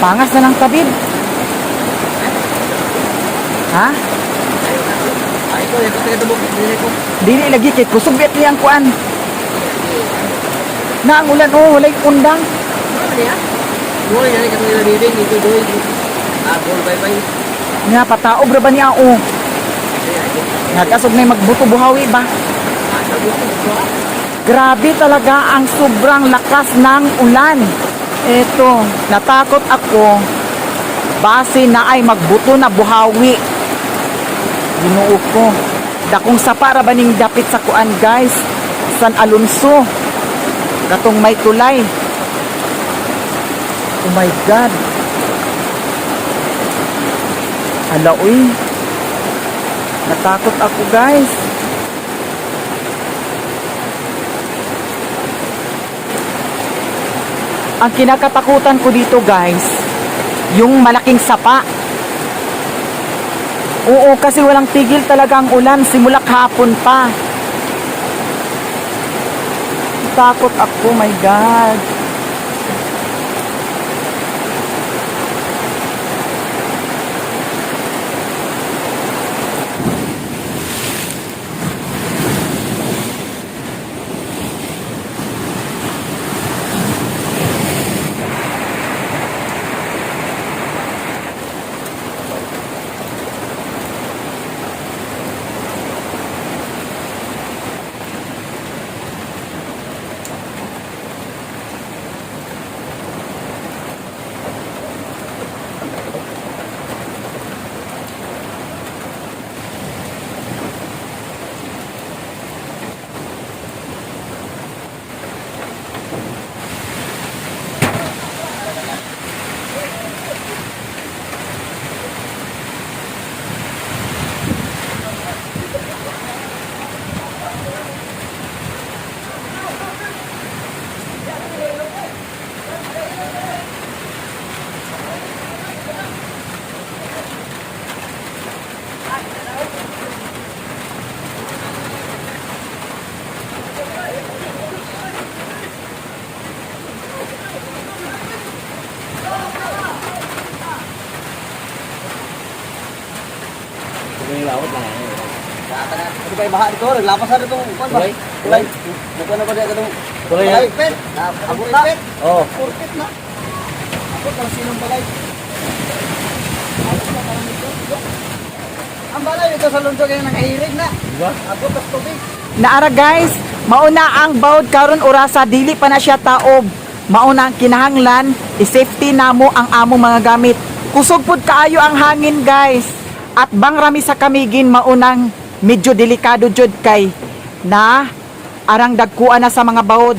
Pangas na ng tabid. Ha? Ay ko, yung taga-dubog, dili ko. Dili lagi kay kusog bet niyang kuan. Na ang ulan walay undang. Ano niya? Doy, yan yung katong nilabibing, ito doy. Bol, bye-bye. Nga pataob ra ba niya o? Nagkasog na magbuto buhawi ba? Grabe talaga ang sobrang lakas ng ulan. Eto, natakot ako. Base na ay magbuto na buhawi. Ginoo ko. Dakong sapa ra ba ning dapit sa kuan guys? San Alonso. Katong may tulay. Oh my God. Hala, uy. Natakot ako, guys. Ang kinakatakutan ko dito, guys, yung malaking sapa. Oo, kasi walang tigil talaga ang ulan simula kahapon pa. Takot ako, my God. Yung lawat lang eh. Ano ba yung baha dito? Naglapas na dito. Kulay. Kulay. Bukan na ba dito itong... Kulay. Pet. Abot na. Oo. Purpet na. Abot na sinong balay. Abot na parang dito. Ang balay ito sa lunsog yung nakahirig na. Diba? Abot na tubig. Naara guys, mauna ang bawod karon orasa dili pa na siya taob. Mauna ang kinahanglan, i-safety namo ang among mga gamit. Kusog pud kaayo ang hangin guys. At bang rami sa kamigin maunang medyo delikado jud kay na arang dagkuan na sa mga bawod.